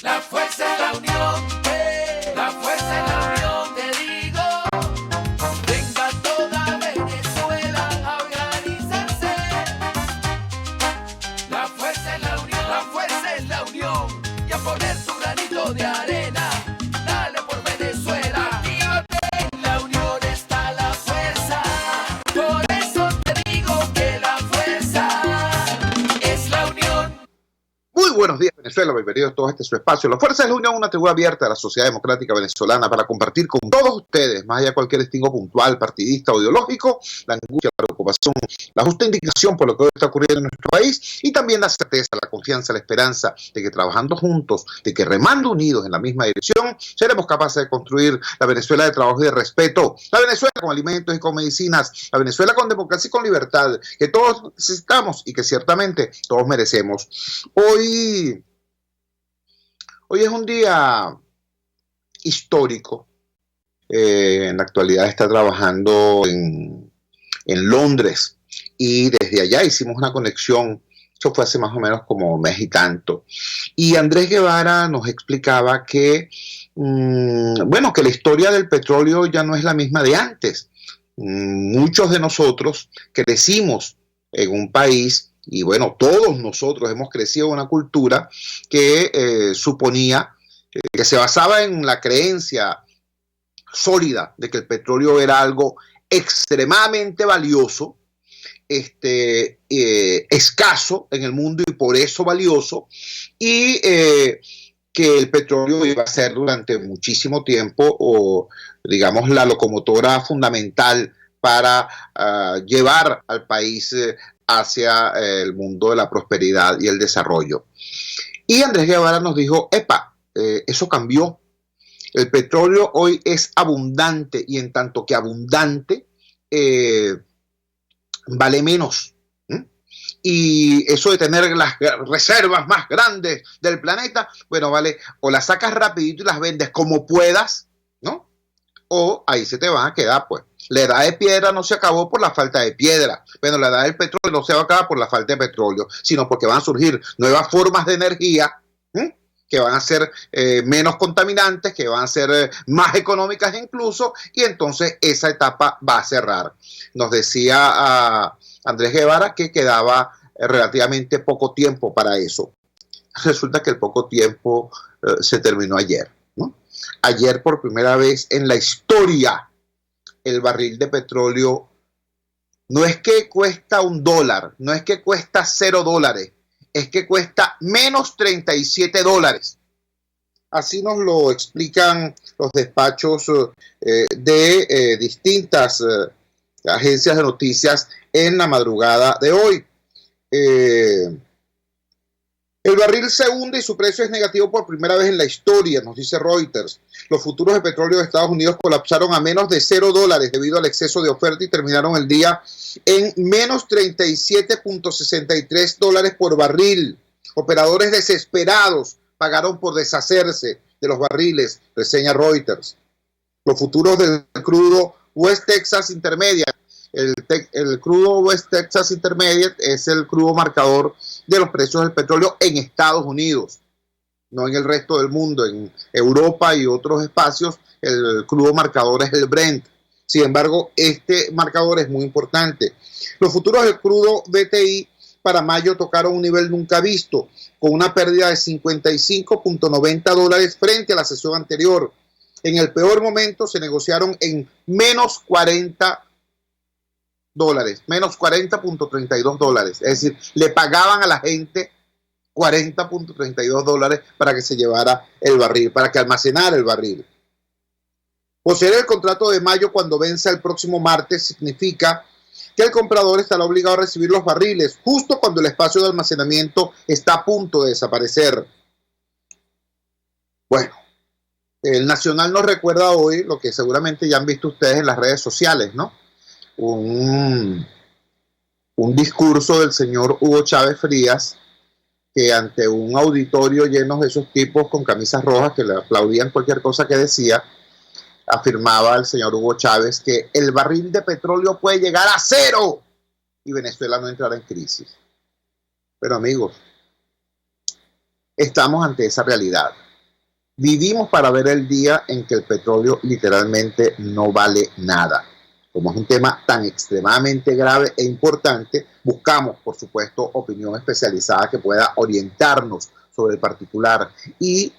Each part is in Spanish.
La fuerza es la unión, la fuerza es la unión, te digo. Venga toda Venezuela a organizarse. La fuerza es la unión, la fuerza es la unión. Y a poner tu granito de arena, dale por Venezuela. Actívate, en la unión está la fuerza. Por eso te digo que la fuerza es la unión. Muy buenos días, Venezuela, bienvenidos todos a este su espacio. La Fuerza de la Unión, una tribuna abierta de la sociedad democrática venezolana para compartir con todos ustedes, más allá de cualquier distingo puntual, partidista o ideológico, la angustia, la preocupación, la justa indicación por lo que hoy está ocurriendo en nuestro país y también la certeza, la confianza, la esperanza de que trabajando juntos, de que remando unidos en la misma dirección, seremos capaces de construir la Venezuela de trabajo y de respeto, la Venezuela con alimentos y con medicinas, la Venezuela con democracia y con libertad, que todos necesitamos y que ciertamente todos merecemos. Hoy es un día histórico. En la actualidad está trabajando en Londres y desde allá hicimos una conexión. Eso fue hace más o menos como un mes y tanto. Y Andrés Guevara nos explicaba que, que la historia del petróleo ya no es la misma de antes. Muchos de nosotros crecimos en un país y bueno, todos nosotros hemos crecido en una cultura que suponía que se basaba en la creencia sólida de que el petróleo era algo extremadamente valioso, escaso en el mundo y por eso valioso, y que el petróleo iba a ser durante muchísimo tiempo, digamos, la locomotora fundamental para llevar al país hacia el mundo de la prosperidad y el desarrollo. Y Andrés Guevara nos dijo, eso cambió. El petróleo hoy es abundante y en tanto que abundante vale menos. Y eso de tener las reservas más grandes del planeta, bueno, vale, o las sacas rapidito y las vendes como puedas, ¿no? O ahí se te van a quedar, pues. La edad de piedra no se acabó por la falta de piedra. Bueno, la edad del petróleo no se va a acabar por la falta de petróleo, sino porque van a surgir nuevas formas de energía que van a ser menos contaminantes, que van a ser más económicas incluso, y entonces esa etapa va a cerrar. Nos decía Andrés Guevara que quedaba relativamente poco tiempo para eso. Resulta que el poco tiempo se terminó ayer, ¿no? Ayer, por primera vez en la historia, el barril de petróleo no es que cuesta $1, no es que cuesta $0, es que cuesta menos $37. Así nos lo explican los despachos de distintas agencias de noticias en la madrugada de hoy. El barril se hunde y su precio es negativo por primera vez en la historia, nos dice Reuters. Los futuros de petróleo de Estados Unidos colapsaron a menos de $0 debido al exceso de oferta y terminaron el día en menos $37.63 por barril. Operadores desesperados pagaron por deshacerse de los barriles, reseña Reuters. Los futuros del crudo West Texas Intermediate. El crudo West Texas Intermediate es el crudo marcador de los precios del petróleo en Estados Unidos, no en el resto del mundo. En Europa y otros espacios el crudo marcador es el Brent. Sin embargo, este marcador es muy importante. Los futuros del crudo WTI para mayo tocaron un nivel nunca visto, con una pérdida de $55.90 frente a la sesión anterior. En el peor momento se negociaron en menos $40, menos $40.32. Es decir, le pagaban a la gente $40.32 para que se llevara el barril, para que almacenara el barril. Poseer el contrato de mayo cuando venza el próximo martes significa que el comprador estará obligado a recibir los barriles justo cuando el espacio de almacenamiento está a punto de desaparecer. Bueno, el Nacional nos recuerda hoy lo que seguramente ya han visto ustedes en las redes sociales, ¿no? Un discurso del señor Hugo Chávez Frías, que ante un auditorio lleno de esos tipos con camisas rojas que le aplaudían cualquier cosa que decía, afirmaba el señor Hugo Chávez que el barril de petróleo puede llegar a $0 y Venezuela no entrará en crisis. Pero amigos, estamos ante esa realidad. Vivimos para ver el día en que el petróleo literalmente no vale nada. Como es un tema tan extremadamente grave e importante, buscamos, por supuesto, opinión especializada que pueda orientarnos sobre el particular y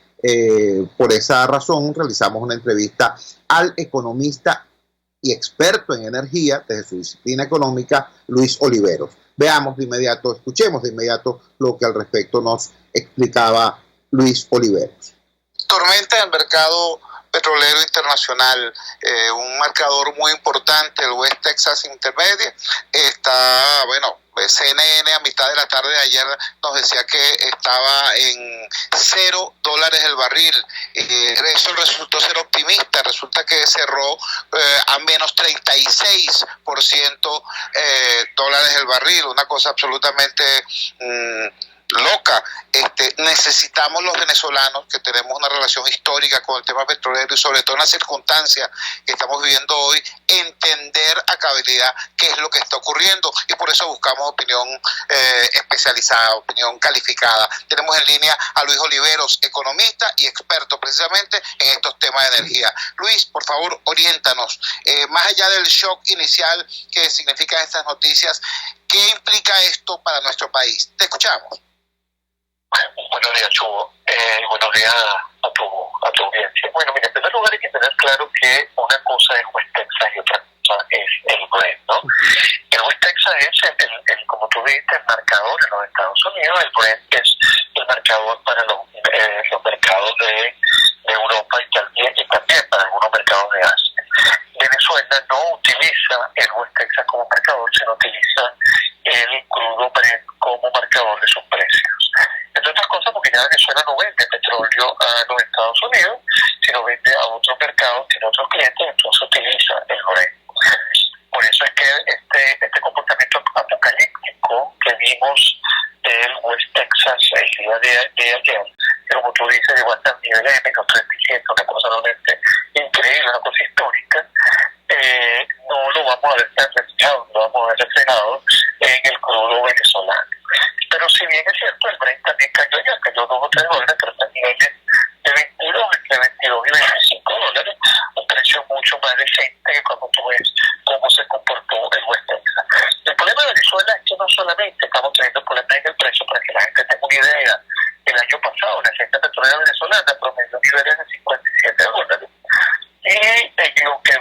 por esa razón realizamos una entrevista al economista y experto en energía desde su disciplina económica, Luis Oliveros. Veamos de inmediato, escuchemos de inmediato lo que al respecto nos explicaba Luis Oliveros. Tormenta en el mercado petrolero internacional, un marcador muy importante, el West Texas Intermediate, está, bueno, CNN a mitad de la tarde de ayer nos decía que estaba en $0 el barril. Eso resultó ser optimista, resulta que cerró a menos 36% dólares el barril, una cosa absolutamente loca. Necesitamos los venezolanos, que tenemos una relación histórica con el tema petrolero y sobre todo en las circunstancias que estamos viviendo hoy, entender a cabalidad qué es lo que está ocurriendo, y por eso buscamos opinión especializada, opinión calificada. Tenemos en línea a Luis Oliveros, economista y experto precisamente en estos temas de energía. Luis, por favor, oriéntanos, más allá del shock inicial que significan estas noticias, ¿qué implica esto para nuestro país? Te escuchamos. Buenos días, Chugo. Buenos días a tu audiencia. Bueno, mira, en primer lugar hay que tener claro que una cosa es West Texas y otra cosa es el Brent, ¿no? El West Texas es, como tú dijiste, el marcador en los Estados Unidos. El Brent es el marcador para los mercados de Europa y también para algunos mercados de Asia. Venezuela no utiliza el West Texas como marcador, sino utiliza el crudo Brent como marcador de sus precios. Entre otras cosas porque ya Venezuela no vende petróleo a los Estados Unidos, sino vende a otros mercados, tiene otros clientes, entonces utiliza el Brent. Por eso es que este comportamiento apocalíptico que vimos del West Texas el día de ayer, que como tú dices llegó hasta niveles de menos 37, una cosa realmente increíble, una cosa histórica, no lo vamos a ver reflejado, no lo vamos a ver reflejado en el crudo venezolano. Pero si bien es cierto, el Brent también cayó $2 o $3, pero está a niveles de 22, entre 22 y $25, un precio mucho más decente que cuando tú ves cómo se comportó el West Texas. El problema de Venezuela es que no solamente estamos teniendo problemas en el precio, para que la gente tenga una idea, el año pasado la cesta petrolera venezolana promedió niveles de $57. Y en lo que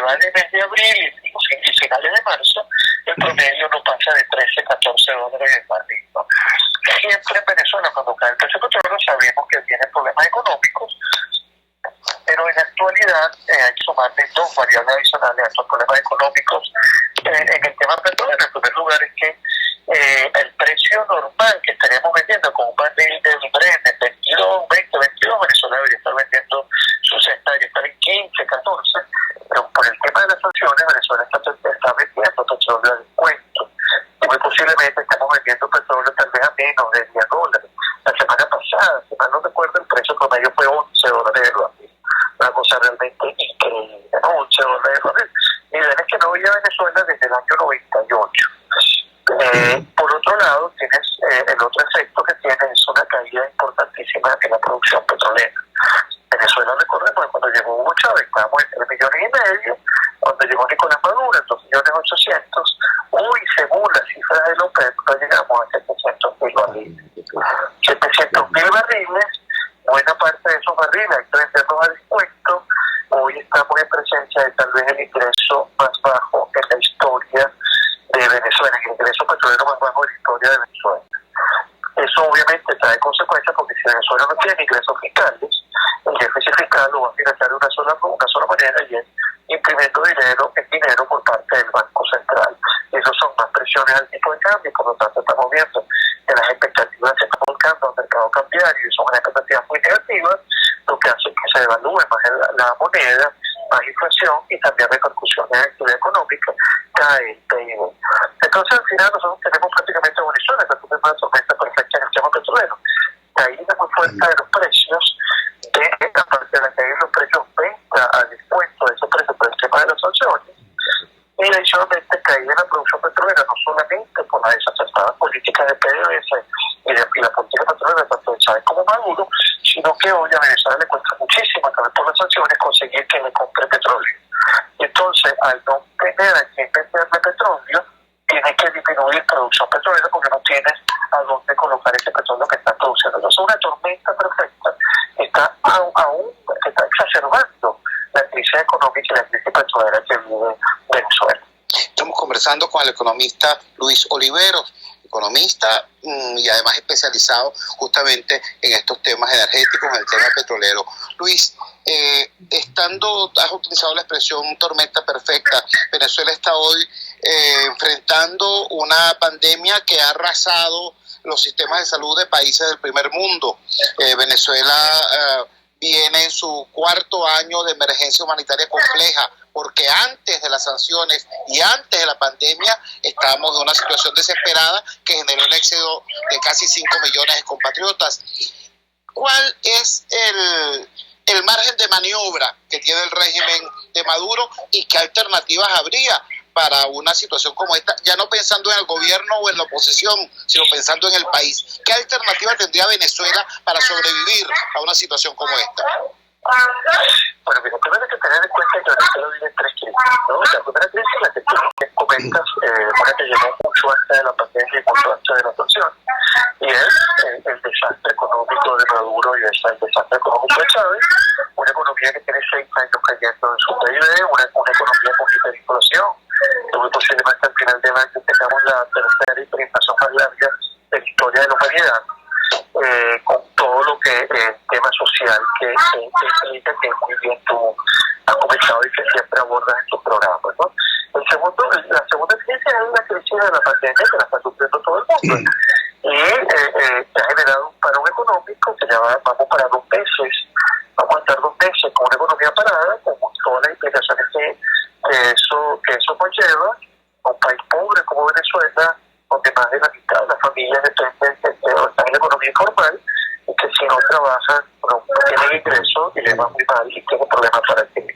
va de mes de abril y finales de marzo, el promedio no pasa de $13-14 el barril, ¿no? Siempre en Venezuela, cuando cae el precio del petróleo, sabemos que tiene problemas económicos, pero en la actualidad hay que sumarle dos variables adicionales a estos problemas económicos. En el tema petrolero, en primer lugar, es que el precio normal que estaríamos vendiendo con un barril de Brent en 22, Venezuela debería estar vendiendo su cesta, debería estar en 15, 14, pero por el tema de las sanciones, Venezuela está vendiendo petróleo a descuento, y muy posiblemente estamos vendiendo petróleo tal vez a menos de $10. La semana pasada, si mal no recuerdo, el precio promedio fue $11 el barril, una cosa realmente increíble, ¿no? $11 el barril, niveles que no veía Venezuela desde el año 98. Por otro lado, tienes el otro efecto que tiene es una caída importantísima en la producción petrolera. Venezuela, recordemos, cuando llegó Hugo Chávez estábamos en 3,5 millones, cuando llegó Nicolás Maduro en 2,8 millones, hoy según las cifras de OPEP llegamos a 700.000 barriles. 700.000 barriles, buena parte de esos barriles hay que venderlos a descuento. Hoy estamos en presencia de tal vez el ingreso más bajo en la historia de Venezuela, el ingreso petrolero más bajo de la historia de Venezuela. Eso obviamente trae consecuencias porque si Venezuela no tiene ingresos fiscales, el déficit fiscal lo va a financiar de una sola manera, y es imprimiendo dinero por parte del Banco Central. Y eso son más presiones al tipo de cambio, por lo tanto estamos viendo que las expectativas se están volcando al mercado cambiario y son unas expectativas muy negativas, lo que hace que se devalúe más la moneda, más inflación y también repercusiones en la actividad económica, cae el PIB. Entonces al final nosotros tenemos prácticamente Venezuela, que es una tormenta perfecta en el tema petrolero, caída muy fuerte de los precios, aparte de la caída de los precios, venta al descuento de esos precios por el tema de las sanciones, y adicionalmente caída en la producción petrolera, no solamente por la desacertada política de PDVSA y la política petrolera tanto de Chávez como Maduro, sino que hoy a Venezuela le cuesta muchísimo, también por las sanciones, conseguir que le compre petróleo. Y entonces, al no tener a quien venderle petróleo, tiene que disminuir producción petrolera porque no tienes a dónde colocar ese petróleo que está produciendo. Entonces, una tormenta perfecta está aún está exacerbando la crisis económica y la crisis petrolera que vive Venezuela. Estamos conversando con el economista Luis Oliveros, economista y además especializado justamente en estos temas energéticos, en el tema petrolero. Luis, has utilizado la expresión tormenta perfecta. Venezuela está hoy enfrentando una pandemia que ha arrasado los sistemas de salud de países del primer mundo. Venezuela viene en su cuarto año de emergencia humanitaria compleja, porque antes de las sanciones y antes de la pandemia estábamos en una situación desesperada que generó el éxodo de casi 5 millones de compatriotas. ¿Cuál es el margen de maniobra que tiene el régimen de Maduro y qué alternativas habría para una situación como esta, ya no pensando en el gobierno o en la oposición, sino pensando en el país? ¿Qué alternativa tendría Venezuela para sobrevivir a una situación como esta? Bueno, mira, primero hay que tener en cuenta que Venezuela vive en 3 crisis, ¿no? La primera crisis, la que tú comentas, una que llegó mucho antes de la pandemia y mucho antes de la sanción, y es el desastre económico de Maduro y el desastre económico de Chávez, una economía que tiene 6 años cayendo en su PIB, una economía con hiperinflación, que muy posiblemente al final del año tengamos la tercera hiperinflación más larga de la historia de la humanidad. Con todo lo que tema social que implica, que muy bien tú has comentado y que siempre abordas en tus programas, ¿no? La segunda crisis es la crisis de la pandemia que la está sufriendo todo el mundo y se ha generado un parón económico que ya vamos para 2 meses, vamos a estar 2 meses con una economía parada, con todas las implicaciones que eso conlleva, un país pobre como Venezuela, donde más de la mitad de las familias dependen o están en la economía informal y que si no trabajan no tienen ingresos y les va muy mal y tienen problemas para tener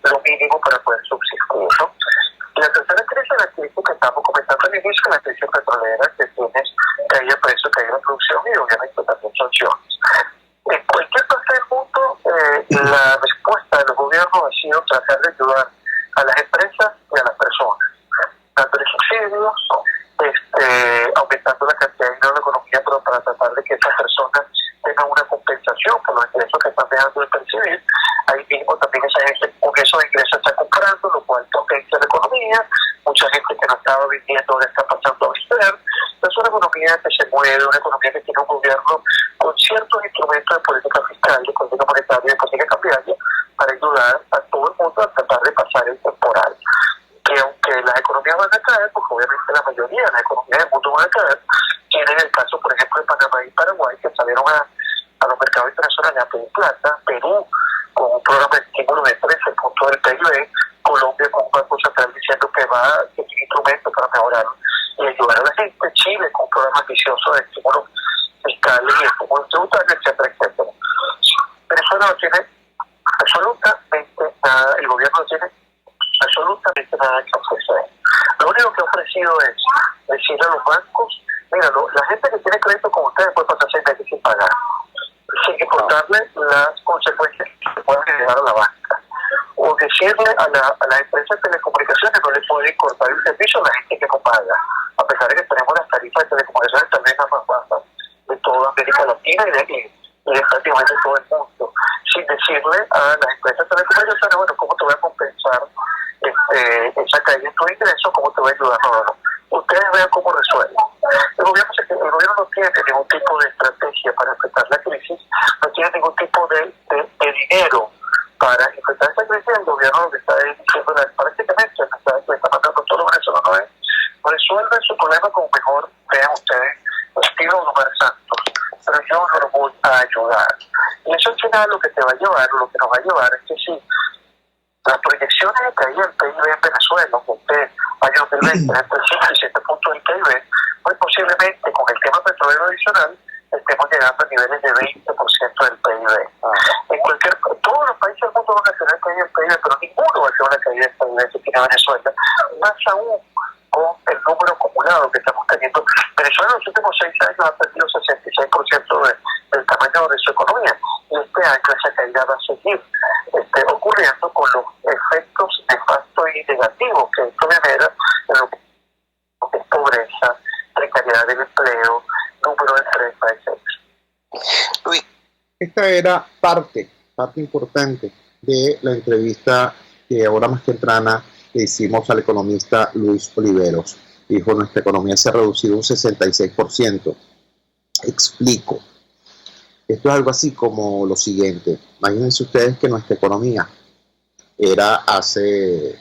lo mínimo para poder subsistir, ¿no? Y la tercera crisis es la crisis que estamos comentando al inicio, la crisis petrolera, que tienes caída de precios, caída de producción y obviamente también sanciones. En cualquier parte del mundo, la respuesta de los gobiernos ha sido tratar de ayudar a las empresas y a las personas, dando subsidios, aumentando la cantidad de dinero de la economía, pero para tratar de que esas personas tengan una compensación por los ingresos que están dejando de percibir. Ahí mismo también esa gente con esos ingresos está comprando, lo cual potencia la economía. Mucha gente que no estaba vendiendo ahora está pasando a vender. Es una economía que se mueve, una economía que tiene un gobierno con ciertos instrumentos de política fiscal, de política monetaria, de política cambiaria, para ayudar a todo el mundo a tratar de pasar el temporal. Que aunque las economías van a caer, porque obviamente la mayoría de las economías del mundo van a caer, tienen el caso, por ejemplo, de Panamá y Paraguay, que salieron a los mercados internacionales a pedir plata, Perú con un programa de estímulo de 13 puntos del PIB, Colombia con un banco central diciendo que tiene instrumentos para mejorar y ayudar a la gente, Chile con un programa ambicioso de estímulo fiscal y estímulo tributario, etcétera, etcétera. Venezuela no tiene absolutamente nada, el gobierno no tiene absolutamente nada que ofrecer. Lo único que ha ofrecido es decirle a los bancos, mira, la gente que tiene crédito con ustedes puede pasar 6 meses sin pagar, sin importarle las consecuencias que se pueden generar a la banca. O decirle a las empresas de telecomunicaciones no le pueden cortar el servicio a la gente que no paga, a pesar de que tenemos las tarifas de telecomunicaciones también las más bajas de toda América Latina y de prácticamente todo el mundo, sin decirle a las empresas de telecomunicaciones, bueno, ¿cómo te voy a compensar esa caída en tu ingreso? ¿Cómo te voy a ayudar? No. Ustedes vean cómo resuelven. El gobierno no tiene ningún tipo de estrategia para enfrentar la crisis, no tiene ningún tipo de dinero para enfrentar esa crisis. El gobierno lo que está diciendo prácticamente le está mandando todo lo venezolano es resuelven su problema como mejor vean ustedes, estilo Omar Santos, pero yo no los voy a ayudar. Y eso al final lo que te va a llevar, lo que nos va a llevar es que si las proyecciones de caída del PIB en Venezuela, que año 2020 entre 5 y 7 puntos del PIB, muy posiblemente con el tema petrolero adicional estemos llegando a niveles de 20% del PIB. Todos los países del mundo van a tener caída del PIB, pero ninguno va a tener una caída del PIB que tiene Venezuela, más aún con el número acumulado que estamos teniendo. Venezuela en los últimos 6 años ha perdido 66% del tamaño de su economía, y siguiente año esa caída va a seguir ocurriendo con los efectos nefastos y negativos que esto genera en lo que es pobreza, precariedad del empleo, número de enfermedades, etc. Luis, esta era parte importante de la entrevista que ahora más temprana le hicimos al economista Luis Oliveros. Dijo, nuestra economía se ha reducido un 66%. Explico. Esto es algo así como lo siguiente. Imagínense ustedes que nuestra economía era hace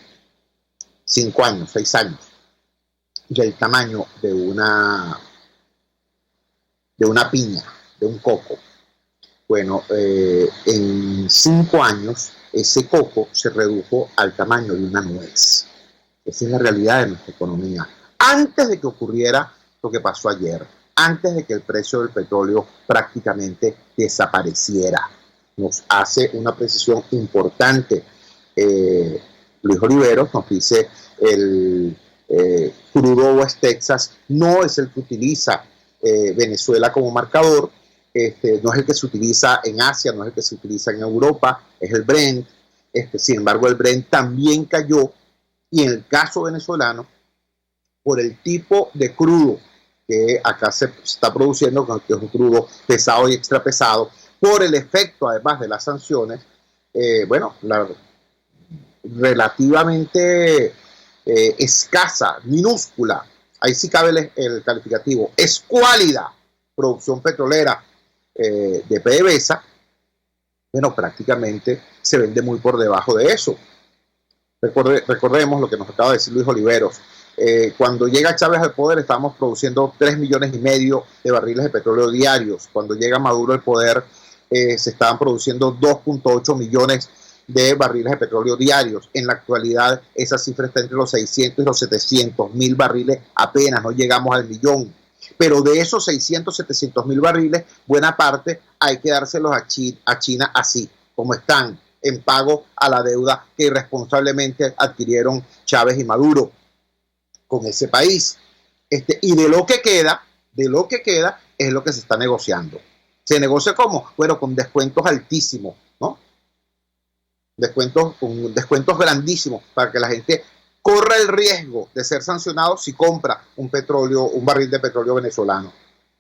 5 años, 6 años, del tamaño de una piña, de un coco. Bueno, en 5 años ese coco se redujo al tamaño de una nuez. Esa es la realidad de nuestra economía. Antes de que ocurriera lo que pasó ayer, antes de que el precio del petróleo prácticamente desapareciera. Nos hace una precisión importante. Luis Oliveros nos dice el crudo West Texas no es el que utiliza Venezuela como marcador, no es el que se utiliza en Asia, no es el que se utiliza en Europa, es el Brent. Sin embargo, el Brent también cayó, y en el caso venezolano, por el tipo de crudo que acá se está produciendo, que es un crudo pesado y extra pesado, por el efecto además de las sanciones, relativamente escasa, minúscula, ahí sí cabe el calificativo, escuálida producción petrolera de PDVSA, bueno, prácticamente se vende muy por debajo de eso. Recordemos lo que nos acaba de decir Luis Oliveros. Cuando llega Chávez al poder estábamos produciendo 3,5 millones de barriles de petróleo diarios. Cuando llega Maduro al poder se estaban produciendo 2,8 millones de barriles de petróleo diarios. En la actualidad esa cifra está entre los 600 y los 700 mil barriles, apenas no llegamos al millón. Pero de esos 600, 700 mil barriles, buena parte hay que dárselos a China así, como están, en pago a la deuda que irresponsablemente adquirieron Chávez y Maduro con ese país. Y de lo que queda es lo que se está negociando. ¿Se negocia cómo? Bueno, con descuentos altísimos, ¿no? Con descuentos grandísimos para que la gente corra el riesgo de ser sancionado si compra un barril de petróleo venezolano.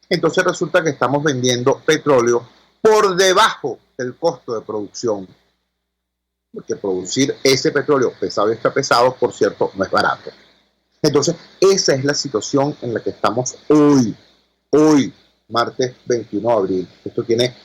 Entonces resulta que estamos vendiendo petróleo por debajo del costo de producción. Porque producir ese petróleo pesado y extra pesado, por cierto, no es barato. Entonces, esa es la situación en la que estamos hoy, martes 21 de abril. Esto tiene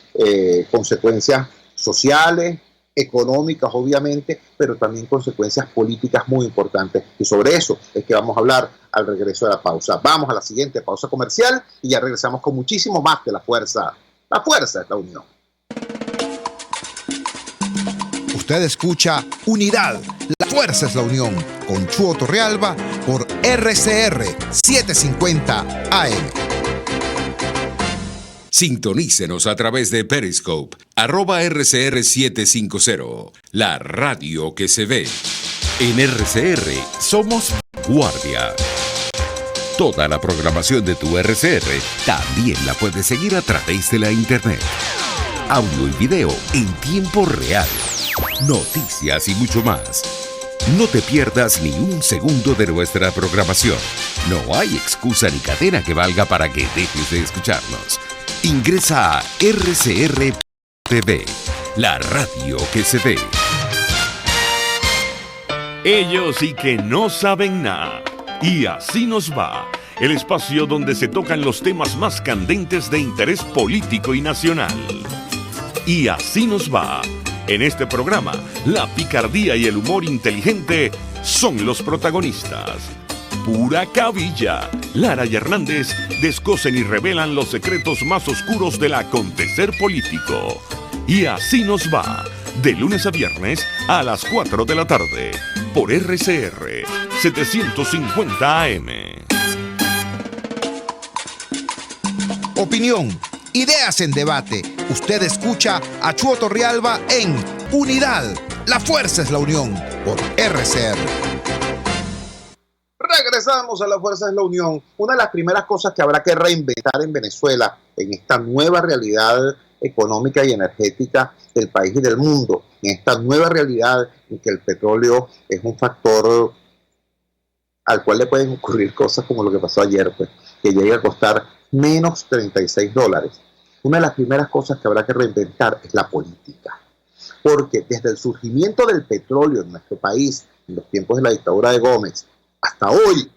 consecuencias sociales, económicas, obviamente, pero también consecuencias políticas muy importantes. Y sobre eso es que vamos a hablar al regreso de la pausa. Vamos a la siguiente pausa comercial y ya regresamos con muchísimo más de La Fuerza. La fuerza es la unión. Usted escucha Unidad, la fuerza es la unión, con Chuo Torrealba por RCR 750 AM. Sintonícenos a través de Periscope, @RCR750, la radio que se ve. En RCR somos Guardia. Toda la programación de tu RCR también la puedes seguir a través de la internet. Audio y video en tiempo real. Noticias y mucho más. No te pierdas ni un segundo de nuestra programación. No hay excusa ni cadena que valga para que dejes de escucharnos. Ingresa a RCR TV, la radio que se ve. Ellos sí que no saben nada. Y así nos va. El espacio donde se tocan los temas más candentes de interés político y nacional. Y así nos va. En este programa, la picardía y el humor inteligente son los protagonistas. Pura cabilla. Lara y Hernández descosen y revelan los secretos más oscuros del acontecer político. Y así nos va. De lunes a viernes a las 4 de la tarde. Por RCR 750 AM. Opinión, ideas en debate. Usted escucha a Chuo Torrealba en Unidad, la fuerza es la unión, por RCR. Regresamos a La Fuerza es la Unión. Una de las primeras cosas que habrá que reinventar en Venezuela, en esta nueva realidad económica y energética del país y del mundo, en esta nueva realidad en que el petróleo es un factor al cual le pueden ocurrir cosas como lo que pasó ayer, pues, que llegue a costar menos $36. Una de las primeras cosas que habrá que reinventar es la política, porque desde el surgimiento del petróleo en nuestro país, en los tiempos de la dictadura de Gómez, hasta hoy,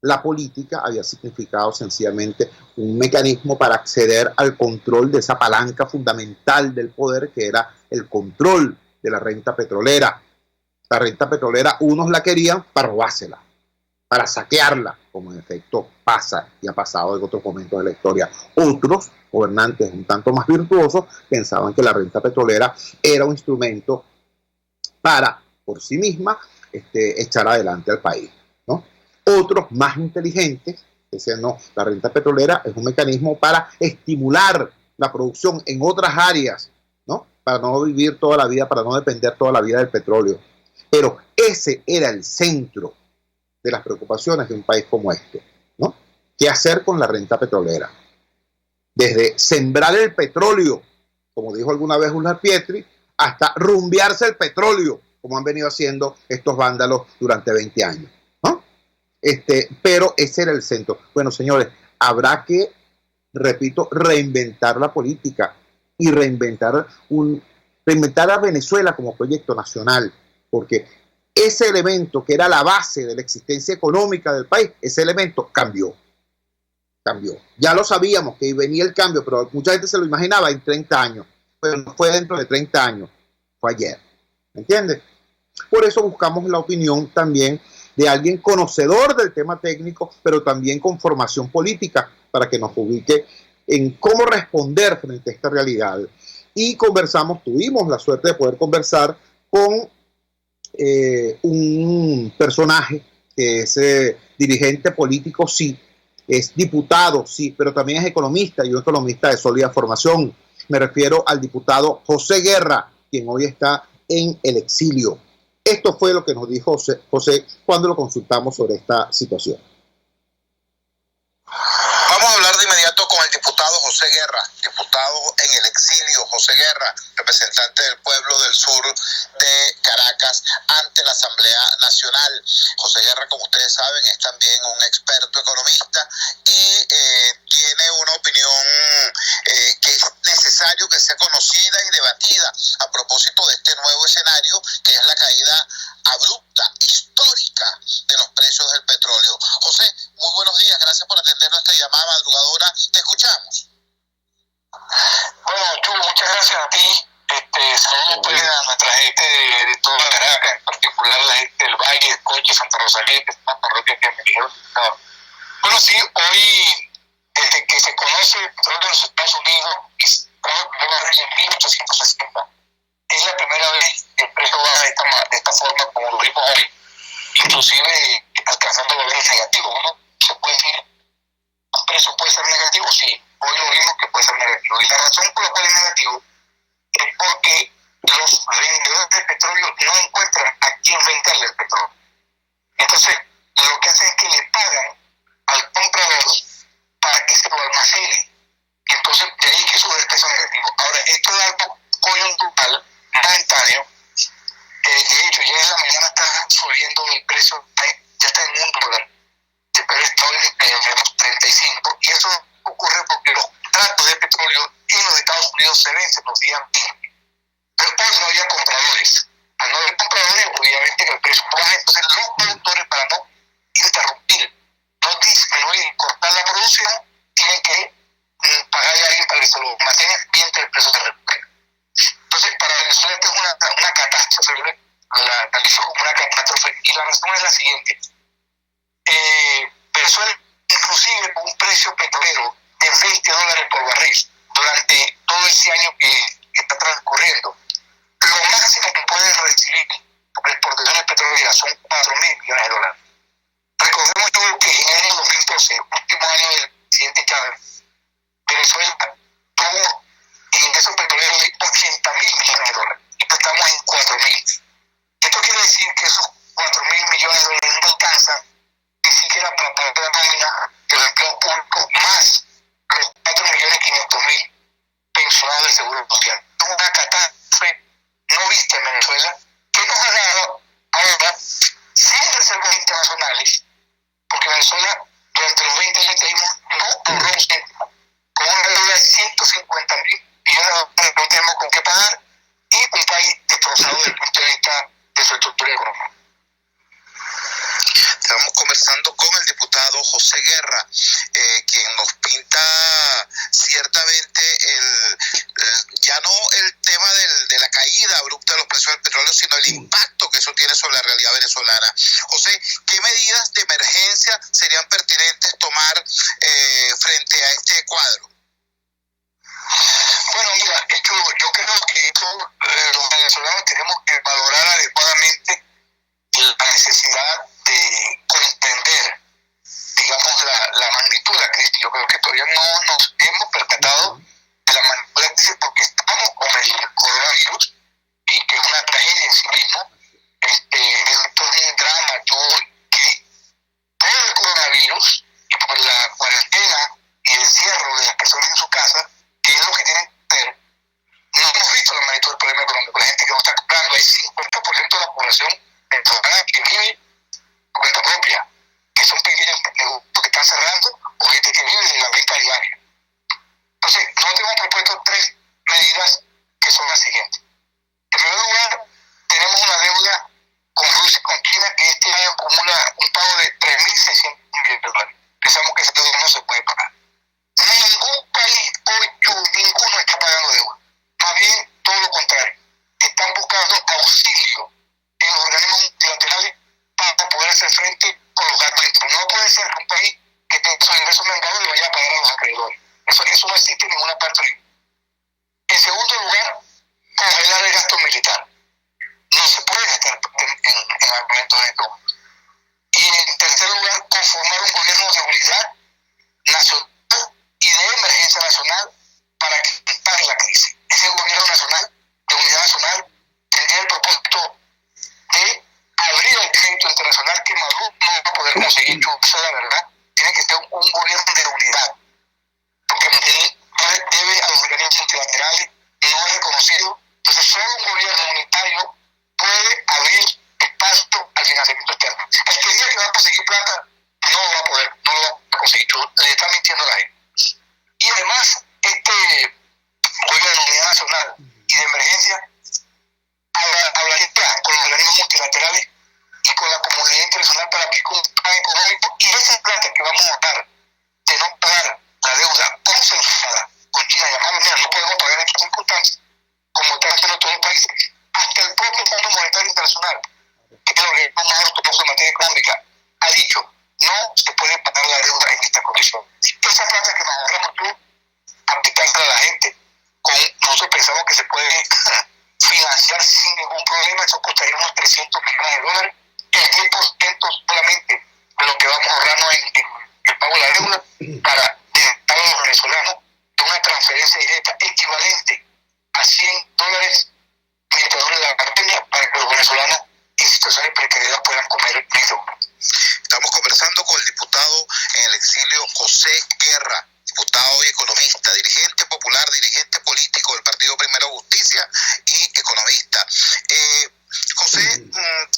la política había significado sencillamente un mecanismo para acceder al control de esa palanca fundamental del poder, que era el control de la renta petrolera. La renta petrolera, unos la querían para robársela, para saquearla, como en efecto pasa y ha pasado en otros momentos de la historia. Otros gobernantes un tanto más virtuosos pensaban que la renta petrolera era un instrumento para, por sí misma, echar adelante al país, ¿no? Otros más inteligentes decían, no, la renta petrolera es un mecanismo para estimular la producción en otras áreas, ¿no? Para no vivir toda la vida, para no depender toda la vida del petróleo. Pero ese era el centro de las preocupaciones de un país como este, ¿no? ¿Qué hacer con la renta petrolera? Desde sembrar el petróleo, como dijo alguna vez Ulnar Pietri, hasta rumbearse el petróleo, como han venido haciendo estos vándalos durante 20 años, ¿no? Pero ese era el centro. Bueno, señores, habrá que, repito, reinventar la política y reinventar a Venezuela como proyecto nacional, porque ese elemento que era la base de la existencia económica del país, ese elemento cambió. Ya lo sabíamos que venía el cambio, pero mucha gente se lo imaginaba en 30 años, pero no fue dentro de 30 años, fue ayer, ¿me entiendes? Por eso buscamos la opinión también de alguien conocedor del tema técnico, pero también con formación política, para que nos ubique en cómo responder frente a esta realidad. Y tuvimos la suerte de poder conversar con un personaje que es dirigente político, sí, es diputado, sí, pero también es economista y un economista de sólida formación. Me refiero al diputado José Guerra, quien hoy está en el exilio. Esto fue lo que nos dijo José cuando lo consultamos sobre esta situación. Vamos a hablar de inmediato con el diputado José Guerra, diputado en el exilio. José Guerra, representante del pueblo del sur de Caracas ante la Asamblea Nacional. José Guerra, como ustedes saben, es también un experto economista y tiene una opinión que es necesario que sea conocida y debatida a propósito de este nuevo escenario, que es la caída abrupta, histórica de los precios del petróleo. José, muy buenos días, gracias por atender nuestra llamada madrugadora, te escuchamos. Bueno, Chugo, muchas gracias a ti. Saludos pues a nuestra gente de toda Caracas, en particular la gente del Valle, de Coche, Santa Rosalía, que es una parroquia que me dijeron. Bueno, sí, hoy que se conoce el petróleo de los Estados Unidos, que se barril en 1860. Es la primera vez que el precio baja de esta forma, como lo vimos hoy, inclusive alcanzando valores negativos, ¿no? Se puede decir, el precio puede ser negativo, sí, hoy lo vimos que puede ser negativo. Y la razón por la cual es negativo es porque los vendedores de petróleo no encuentran a quién venderle el petróleo. Entonces, lo que hacen es que le pagan al comprador para que se lo almacene. Y entonces, de ahí que sube el precio negativo. Ahora, esto es algo coyuntural, momentáneo. De hecho, ya en la mañana está subiendo el precio, ya está en $1, pero está hoy en los 35. Y eso ocurre porque los contratos de petróleo en los Estados Unidos se vencen los días 20. Pero hoy no había compradores. Al no haber compradores, obviamente el precio baja. Entonces los productores, para no interrumpir, no disminuir y cortar la producción, tienen que pagarle a alguien para que se lo almacene mientras el precio se recupera. Entonces, para Venezuela esto es una catástrofe, la califico como una catástrofe. Y la razón es la siguiente. Venezuela, inclusive con un precio petrolero de $20 por barril durante todo ese año que está transcurriendo, lo máximo que puede recibir por exportaciones petroleras son $4.000 millones. Recordemos que en el año 2012, último año del presidente Chávez, Venezuela tuvo ingresos petroleros de $80.000 millones y pues estamos en 4.000. Esto quiere decir que esos $4.000 millones no alcanzan ni siquiera para pagar la nómina del empleo público, más los 4.500.000 pensionados del Seguro Social. Es una catástrofe no vista en Venezuela que nos ha dado ahora, sin reservas internacionales, porque Venezuela durante los 20 años que vimos no ahorró un céntimo, con una deuda de 150.000 millones de dólares no tenemos con qué pagar, y un país destrozado desde el punto de vista de su estructura económica. Estamos conversando con el diputado José Guerra, quien nos pinta ciertamente ya no el tema de la caída abrupta de los precios del petróleo, sino el impacto que eso tiene sobre la realidad venezolana. José, ¿qué medidas de emergencia serían pertinentes tomar frente a este cuadro? Bueno, mira, yo creo que los venezolanos tenemos que valorar adecuadamente la necesidad de comprender, digamos, la magnitud de la crisis. Yo creo que todavía no nos hemos percatado de la magnitud de la crisis porque estamos con el coronavirus y que es una tragedia en sí mismo. Esto es un drama que por el coronavirus y por la cuarentena y el encierro de las personas en su casa, que es lo que tienen que hacer, no hemos visto la magnitud del problema económico. La gente que no está comprando, hay 50% de la población venezolana que vive por cuenta propia, que son pequeños negocios que están cerrando, o gente que vive de la venta diaria. Entonces, nosotros hemos propuesto 3 medidas que son las siguientes. En primer lugar, tenemos una deuda con Rusia, con China, que este año acumula un pago de 3.600 millones de dólares. Pensamos que esa deuda no se puede pagar. Ningún país hoy, ninguno está pagando deuda. Más bien, todo lo contrario. Están buscando auxilio en los organismos multilaterales para poder hacer frente con los gastos. No puede ser que un país que tenga sus ingresos mengados y vaya a pagar a los acreedores. Eso no existe en ninguna parte del mundo. En segundo lugar, congelar el gasto militar. No se puede gastar en armamentos de todo. Y en tercer lugar, conformar un gobierno de unidad nacional y de emergencia nacional para enfrentar la crisis. Ese gobierno nacional, de unidad nacional, tendría el propósito de abrir el crédito internacional que Maduro no va a poder conseguir. Eso es la verdad. Tiene que ser un gobierno de unidad, porque debe a los organismos multilaterales, no es reconocido. Entonces, solo un gobierno unitario puede abrir espacio al financiamiento externo. El que diga que va a conseguir plata no lo va a poder, no lo va a conseguir. Le está mintiendo a la gente. Y además, este gobierno de unidad nacional y de emergencia hablaría con los organismos multilaterales y con la comunidad internacional para aplicar un plan económico, y esa plata que vamos a dar de no pagar la deuda consensuada con China, llamarlo, mira, no podemos pagar en estas circunstancias, como están haciendo todos los países, hasta el propio Fondo Monetario Internacional, que es el organismo más ortodoxo en materia económica, ha dicho, no se puede pagar la deuda en esta condición. Esa plata que nos ahorramos tú, aplicándole a la gente, nosotros pensamos que se puede financiar sin ningún problema. Eso costaría unos 300 millones de dólares, el 10% solamente de lo que vamos a ahorrarnos en el pago de la deuda para dar a los venezolanos una transferencia directa equivalente a $100 mientras dure la pandemia, para que los venezolanos en situaciones de precariedad puedan comer el precio. Estamos conversando con el diputado en el exilio José Guerra, diputado y economista, dirigente popular, dirigente político del Partido Primero Justicia y economista. José,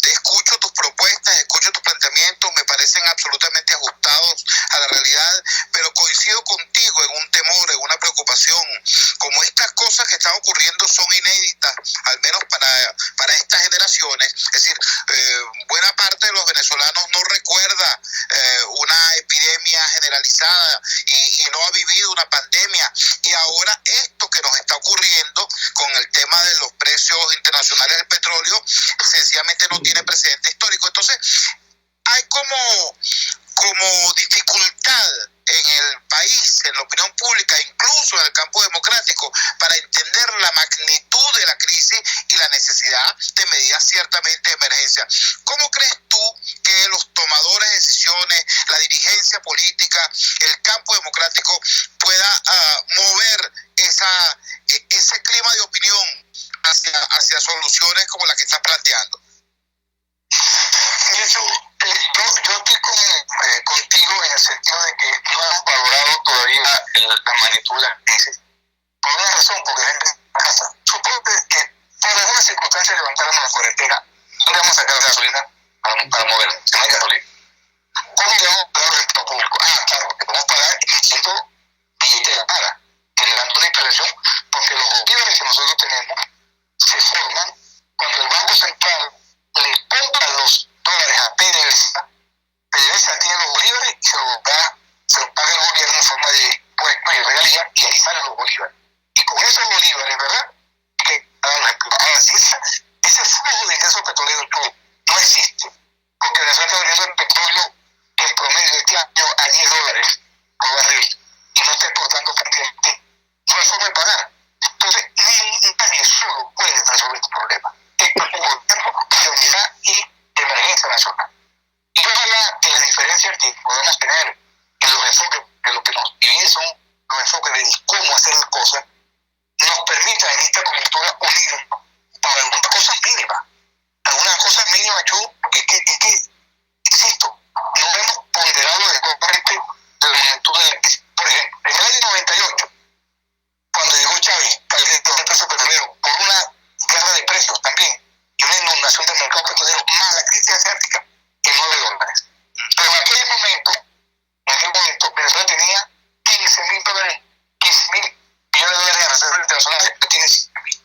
escucho tus propuestas, escucho tus planteamientos, me parecen absolutamente ajustados a la realidad, pero coincido contigo en un temor, en una preocupación. Como estas cosas que están ocurriendo son inéditas, al menos para estas generaciones, es decir, buena parte de los venezolanos no recuerda una epidemia generalizada y no ha vivido una pandemia, y ahora esto que nos está ocurriendo con el tema de los precios internacionales del petróleo sencillamente no tiene precedente histórico. Entonces hay como dificultad en el país, en la opinión pública, incluso en el campo democrático, para entender la magnitud de la crisis y la necesidad de medidas ciertamente de emergencia. ¿Cómo crees tú que los tomadores de decisiones, la dirigencia política, el campo democrático pueda mover ese clima de opinión hacia soluciones como las que estás planteando? Yo estoy contigo en el sentido de que no hemos valorado todavía la magnitud de la crisis. Por una razón, porque la gente en casa. Supongo que por alguna circunstancia levantáramos la cuarentena, ¿dónde vamos a sacar gasolina para movernos? Si no hay gasolina. ¿Cómo le vamos a pagar el empleo público? Claro, porque podemos pagar emitiendo billete de la paga, generando una inflación, porque los bolívares que nosotros tenemos se forman cuando el Banco Central le compra los dólares a PDVSA. PDVSA tiene los bolívares y se los paga el gobierno en forma de impuestos y regalías, y ahí salen los bolívares. Y con esos bolívares, ¿verdad? Ahora, si ese flujo de ingresos petroleros no existe, porque Venezuela está vendiendo el petróleo en promedio de este año a $10 por barril y no está exportando prácticamente, no hay forma de pagar. Entonces, nadie solo puede resolver este problema. Esto es un gobierno de unidad y de emergencia nacional. Y ojalá que las diferencias que podemos tener en los enfoques, que lo que nos divide son los enfoques de cómo hacer las cosas, nos permita en esta coyuntura unirnos para algunas cosas mínimas. Algunas cosas mínimas, porque es que insisto, no hemos ponderado adecuadamente la magnitud de la crisis. Por ejemplo, en el año 98, cuando llegó Chávez, calentó el precio petrolero por una guerra de precios también, y una inundación del mercado petrolero, más la crisis asiática, en $9. Pero en aquel momento, Venezuela tenía $15.000 millones de reservas internacionales, que tiene 5.000.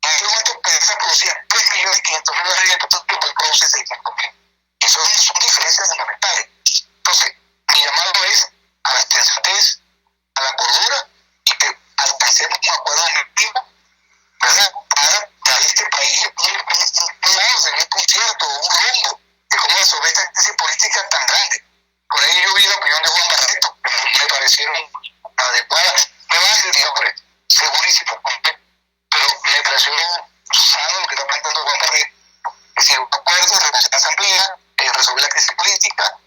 En aquel momento PDVSA producía $3.500.000 de petróleo, que produce 600.000. Eso son diferencias fundamentales. Entonces, mi llamado es a la sensatez, a la cordura, y que alcancemos un acuerdo objetivo, ¿verdad? Para dar a este país un orden, un concierto, un rumbo de cómo resolver esta crisis política tan grande. Por ahí yo vi la opinión de Juan Barreto, que me parecieron adecuadas. Me van a criticar por esto, segurísimo, pero me pareció sano lo que está planteando Juan Barreto. Es decir, un acuerdo, renunciar a la asamblea, resolver la crisis política,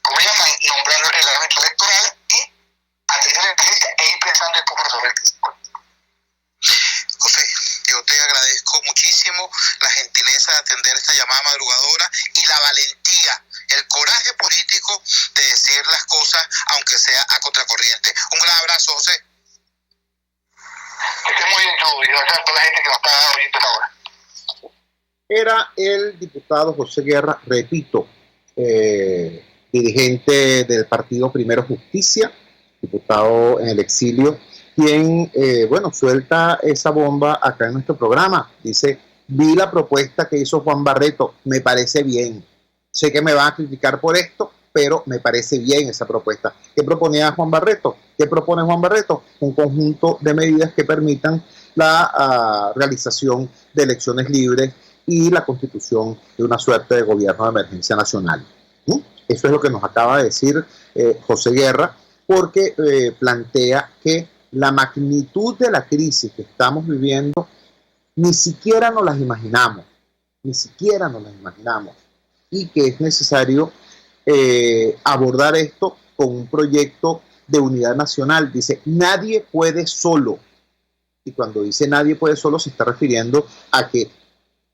como llaman, nombrar el árbitro electoral y atender la crisis e ir pensando en cómo resolver la crisis política. José, yo te agradezco muchísimo la gentileza de atender esta llamada madrugadora y la valentía, el coraje político de decir las cosas aunque sea a contracorriente. Un gran abrazo, José. Que esté muy bien, Chubo, y gracias a toda la gente que nos está oyendo ahora. Era el diputado José Guerra, repito, dirigente del partido Primero Justicia, diputado en el exilio, quien, suelta esa bomba acá en nuestro programa. Dice, vi la propuesta que hizo Juan Barreto, me parece bien. Sé que me van a criticar por esto, pero me parece bien esa propuesta. ¿Qué proponía Juan Barreto? ¿Qué propone Juan Barreto? Un conjunto de medidas que permitan la realización de elecciones libres y la constitución de una suerte de gobierno de emergencia nacional. Eso es lo que nos acaba de decir José Guerra, porque plantea que la magnitud de la crisis que estamos viviendo ni siquiera nos las imaginamos, y que es necesario abordar esto con un proyecto de unidad nacional. Dice, nadie puede solo, y cuando dice nadie puede solo se está refiriendo a que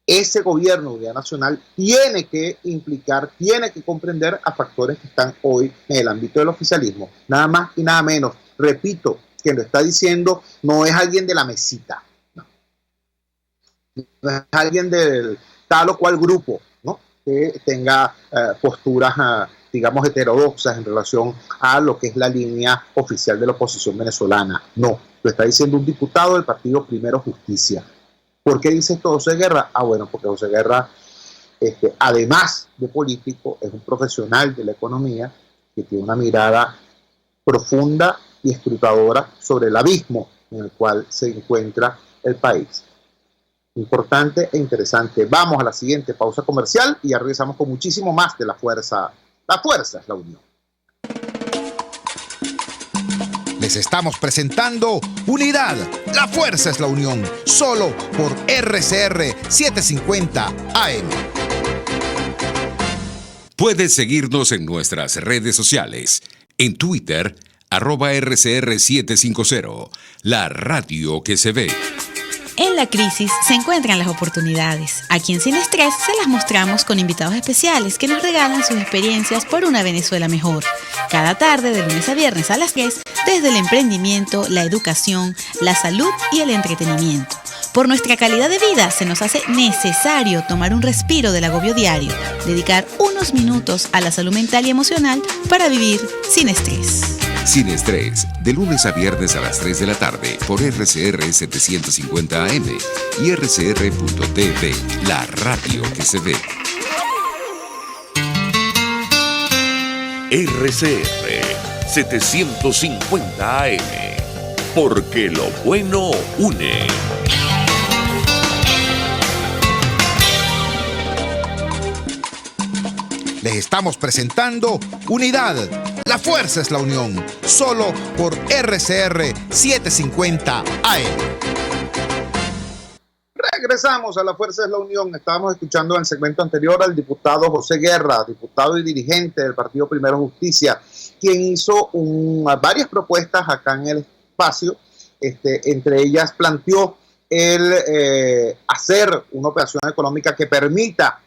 ese gobierno de unidad nacional tiene que implicar, tiene que comprender a factores que están hoy en el ámbito del oficialismo, nada más y nada menos. Repito, quien lo está diciendo no es alguien de la mesita, no es alguien del tal o cual grupo, ¿no?, que tenga posturas, digamos, heterodoxas en relación a lo que es la línea oficial de la oposición venezolana. No, lo está diciendo un diputado del partido Primero Justicia. ¿Por qué dice esto José Guerra? Bueno, porque José Guerra, además de político, es un profesional de la economía que tiene una mirada profunda y escrutadora sobre el abismo en el cual se encuentra el país. Importante e interesante. Vamos a la siguiente pausa comercial y ya regresamos con muchísimo más de La Fuerza. La fuerza es la unión. Les estamos presentando Unidad, la fuerza es la unión, solo por RCR 750 AM. Puedes seguirnos en nuestras redes sociales. En Twitter, @RCR750, la radio que se ve. En la crisis se encuentran las oportunidades. Aquí en Sin Estrés se las mostramos con invitados especiales que nos regalan sus experiencias por una Venezuela mejor. Cada tarde, de lunes a viernes a las 10, desde el emprendimiento, la educación, la salud y el entretenimiento. Por nuestra calidad de vida se nos hace necesario tomar un respiro del agobio diario, dedicar unos minutos a la salud mental y emocional para vivir sin estrés. Sin Estrés, de lunes a viernes a las 3 de la tarde por RCR 750 AM y rcr.tv, la radio que se ve. RCR 750 AM, porque lo bueno une. Les estamos presentando Unidad. La fuerza es la unión. Solo por RCR 750 AM. Regresamos a La Fuerza es la Unión. Estábamos escuchando en el segmento anterior al diputado José Guerra, diputado y dirigente del Partido Primero Justicia, quien hizo varias propuestas acá en el espacio. Entre ellas planteó el hacer una operación económica que permita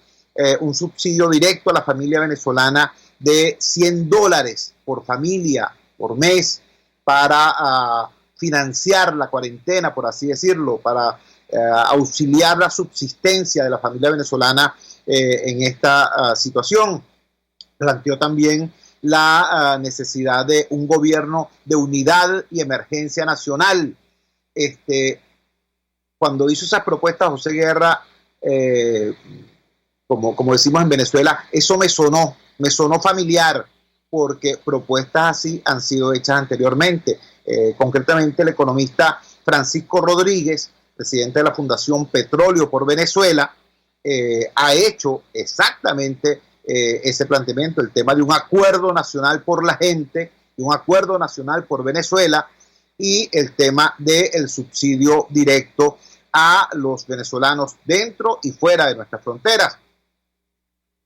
un subsidio directo a la familia venezolana de $100 por familia, por mes, para financiar la cuarentena, por así decirlo, para auxiliar la subsistencia de la familia venezolana en esta situación. Planteó también la necesidad de un gobierno de unidad y emergencia nacional. Cuando hizo esas propuestas José Guerra, como decimos en Venezuela, eso me sonó familiar, porque propuestas así han sido hechas anteriormente. Concretamente, el economista Francisco Rodríguez, presidente de la Fundación Petróleo por Venezuela, ha hecho exactamente ese planteamiento, el tema de un acuerdo nacional por la gente, de un acuerdo nacional por Venezuela, y el tema del subsidio directo a los venezolanos dentro y fuera de nuestras fronteras.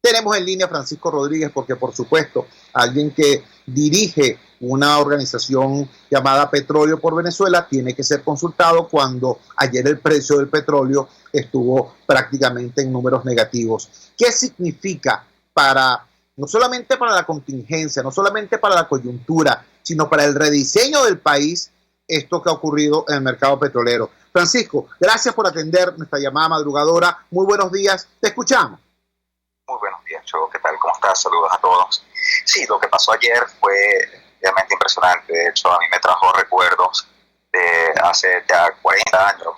Tenemos en línea a Francisco Rodríguez porque, por supuesto, alguien que dirige una organización llamada Petróleo por Venezuela tiene que ser consultado cuando ayer el precio del petróleo estuvo prácticamente en números negativos. ¿Qué significa no solamente para la contingencia, no solamente para la coyuntura, sino para el rediseño del país, esto que ha ocurrido en el mercado petrolero? Francisco, gracias por atender nuestra llamada madrugadora. Muy buenos días, te escuchamos. Muy buenos días, Cho. ¿Qué tal? ¿Cómo estás? Saludos a todos. Sí, lo que pasó ayer fue realmente impresionante. De hecho, a mí me trajo recuerdos de hace ya 40 años.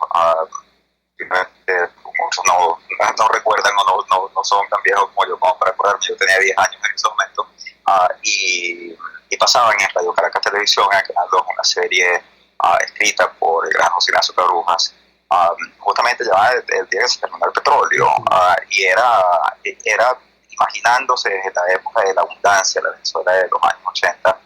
Muchos no recuerdan o no son tan viejos como yo, como para recordarme. Yo tenía 10 años en ese momento. Y pasaban en Radio Caracas Televisión, en el Canal 2, una serie escrita por el gran José Ignacio Cabrujas, justamente llamada el día que se terminó el petróleo, y era imaginándose desde la época de la abundancia, la Venezuela de los años 80,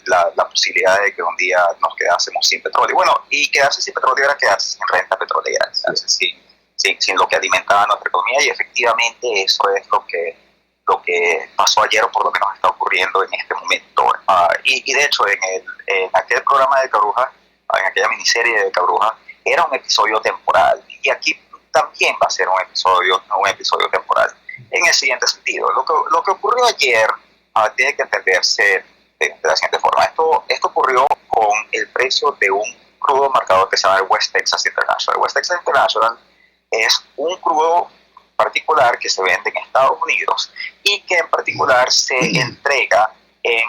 la posibilidad de que un día nos quedásemos sin petróleo. Bueno, y quedarse sin petróleo era quedarse sin renta petrolera, quedarse sin lo que alimentaba nuestra economía, y efectivamente eso es lo que pasó ayer, o por lo menos está ocurriendo en este momento. Y de hecho, en aquel programa de Cabrujas, en aquella miniserie de Cabrujas, era un episodio temporal, y aquí también va a ser un episodio temporal, en el siguiente sentido. Lo que ocurrió ayer tiene que entenderse de la siguiente forma. Esto ocurrió con el precio de un crudo marcador que se llama el West Texas International. El West Texas International es un crudo particular que se vende en Estados Unidos y que en particular se entrega en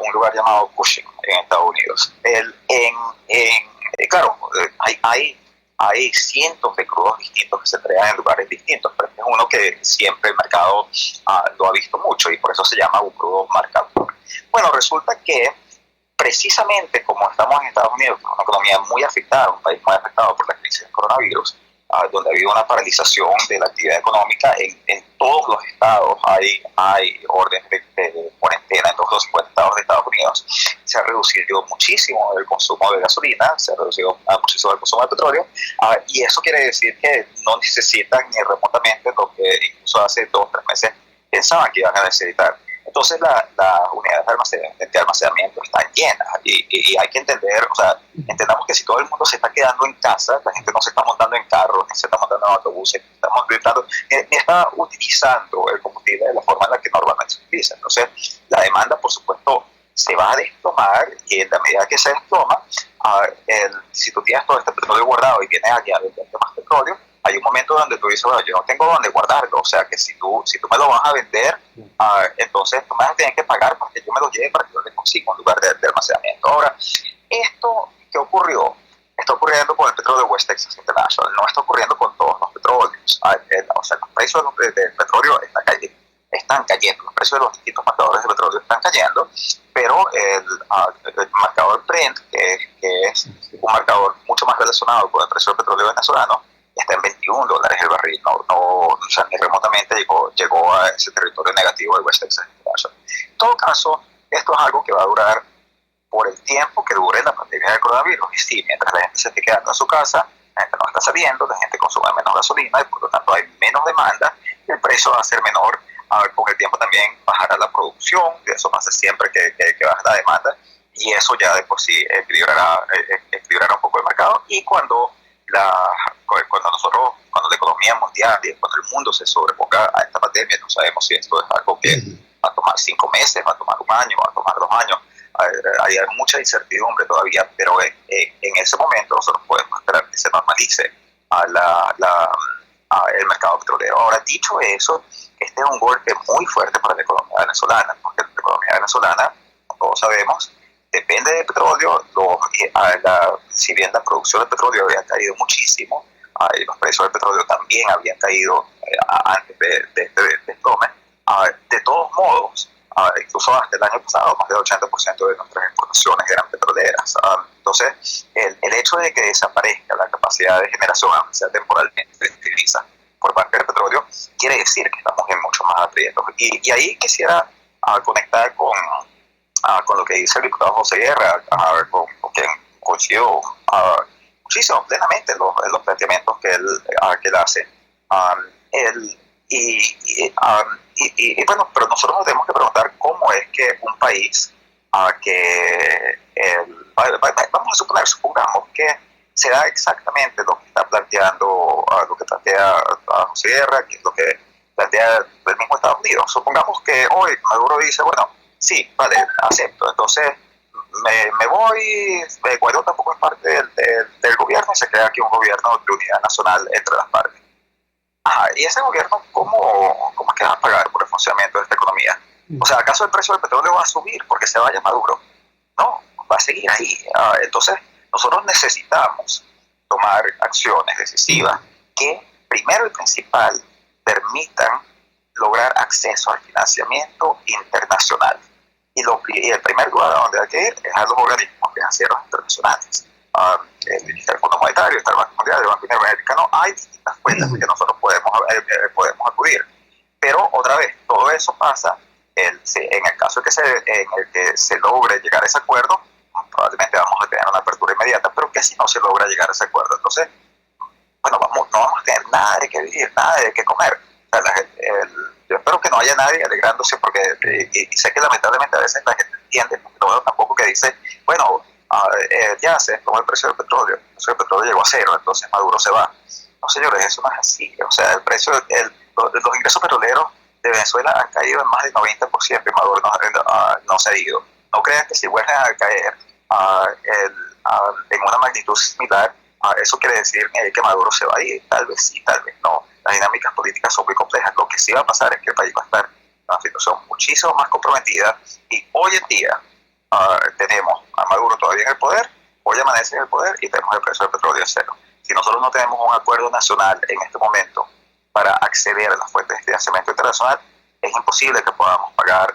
un lugar llamado Cushing, en Estados Unidos. Claro, hay cientos de crudos distintos que se entregan en lugares distintos, pero este es uno que siempre el mercado lo ha visto mucho, y por eso se llama un crudo marcador. Bueno, resulta que precisamente como estamos en Estados Unidos, una economía muy afectada, un país muy afectado por la crisis del coronavirus, donde ha habido una paralización de la actividad económica en todos los estados, hay órdenes de cuarentena en todos los 50 estados de Estados Unidos. Se ha reducido muchísimo el consumo de gasolina, se ha reducido muchísimo el consumo de petróleo, y eso quiere decir que no necesitan ni remotamente lo que incluso hace 2 o 3 meses pensaban que iban a necesitar. Entonces las unidades de almacenamiento están llenas y hay que entender, o sea, entendamos que si todo el mundo se está quedando en casa, la gente no se está montando en carros, ni se está montando en autobuses, ni está utilizando el combustible de la forma en la que normalmente se utiliza. Entonces la demanda, por supuesto, se va a desplomar y en la medida que se desploma, si tú tienes todo este petróleo guardado y vienes allá a venderte más petróleo, hay un momento donde tú dices, bueno, yo no tengo dónde guardarlo, o sea que si tú me lo vas a vender, entonces tú me vas a tener que pagar para que yo me lo lleve, para que yo le consiga un lugar de almacenamiento. Ahora, esto que ocurrió, está ocurriendo con el petróleo de West Texas International, no está ocurriendo con todos los petróleos. O sea, los precios del petróleo están cayendo, los precios de los distintos marcadores de petróleo están cayendo, pero el marcador Brent, que es un marcador mucho más relacionado con el precio del petróleo venezolano, está en $21 el barril, o sea, ni remotamente llegó a ese territorio negativo de West Texas International. En todo caso, esto es algo que va a durar por el tiempo que dure la pandemia del coronavirus. Y sí, mientras la gente se esté quedando en su casa, la gente no está saliendo, la gente consume menos gasolina y por lo tanto hay menos demanda y el precio va a ser menor. Con el tiempo también bajará la producción, y eso pasa siempre que baja la demanda, y eso ya de por sí equilibrará un poco el mercado. Y cuando la economía mundial y cuando el mundo se sobreponga a esta pandemia, no sabemos si esto es algo que va a tomar 5 meses, va a tomar un año, va a tomar 2 años, hay mucha incertidumbre todavía, pero en ese momento nosotros podemos esperar que se normalice el mercado petrolero. Ahora, dicho eso, este es un golpe muy fuerte para la economía venezolana, porque la economía venezolana, como todos sabemos, depende del petróleo. Si bien la producción de petróleo había caído muchísimo, los precios del petróleo también habían caído antes de este desplome. De todos modos, incluso hasta el año pasado, más del 80% de nuestras exportaciones eran petroleras. Entonces, el hecho de que desaparezca la capacidad de generación, aunque sea temporalmente, de divisa por parte del petróleo, quiere decir que estamos en mucho más aprietos. Y ahí quisiera conectar con lo que dice el diputado José Guerra, con quien coincido muchísimo, plenamente en los planteamientos que él hace. Bueno, pero nosotros nos tenemos que preguntar cómo es que un país vamos a supongamos que se da exactamente lo que está planteando, lo que plantea José Guerra, que es lo que plantea el mismo Estados Unidos. Supongamos que hoy Maduro dice, bueno, sí, vale, acepto, entonces me voy, Guaidó tampoco es parte del gobierno y se crea aquí un gobierno de unidad nacional entre las partes. Y ese gobierno, ¿cómo es que va a pagar por el funcionamiento de esta economía? O sea, ¿acaso el precio del petróleo va a subir porque se vaya Maduro? No, va a seguir ahí. Entonces, nosotros necesitamos tomar acciones decisivas que, primero y principal, permitan lograr acceso al financiamiento internacional. Y el primer lugar a donde hay que ir es a los organismos financieros internacionales. Está el Fondo Monetario, está el Banco Mundial, el Banco Interamericano. Hay distintas fuentes que nosotros podemos acudir. Pero, otra vez, todo eso pasa en el caso en el que se logre llegar a ese acuerdo. Probablemente vamos a tener una apertura inmediata, pero que si no se logra llegar a ese acuerdo, entonces, bueno, no vamos a tener nada de qué vivir, nada de qué comer. O sea, yo espero que no haya nadie alegrándose, porque y sé que lamentablemente a veces la gente entiende, porque no veo tampoco que dice, bueno, ya se tomó el precio del petróleo, el precio del petróleo llegó a 0, entonces Maduro se va. No, señores, eso no es así. O sea, los ingresos petroleros de Venezuela han caído en más del 90% y Maduro no se ha ido. No crean que si vuelven a caer en una magnitud similar, eso quiere decir que Maduro se va a ir. Tal vez sí, tal vez no. Las dinámicas políticas son muy complejas. Lo que sí va a pasar es que el país va a estar en una situación muchísimo más comprometida, y hoy en día tenemos a Maduro todavía en el poder, hoy amanece en el poder y tenemos el precio del petróleo a 0. Si nosotros no tenemos un acuerdo nacional en este momento para acceder a las fuentes de financiamiento internacional, es imposible que podamos pagar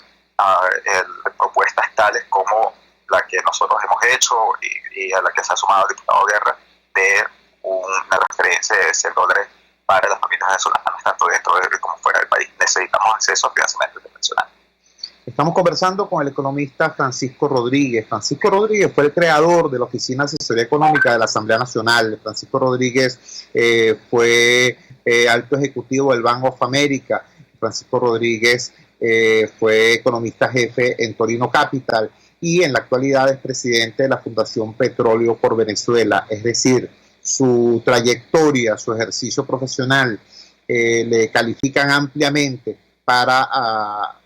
propuestas tales como la que nosotros hemos hecho y a la que se ha sumado el diputado Guerra, de una transferencia de $100 para las familias venezolanas, tanto dentro como fuera del país. Necesitamos acceso a financiamiento internacional. Estamos conversando con el economista Francisco Rodríguez. Francisco Rodríguez fue el creador de la Oficina de Asesoría Económica de la Asamblea Nacional. Francisco Rodríguez fue alto ejecutivo del Bank of America. Francisco Rodríguez fue economista jefe en Torino Capital y en la actualidad es presidente de la Fundación Petróleo por Venezuela. Es decir, su trayectoria, su ejercicio profesional le califican ampliamente para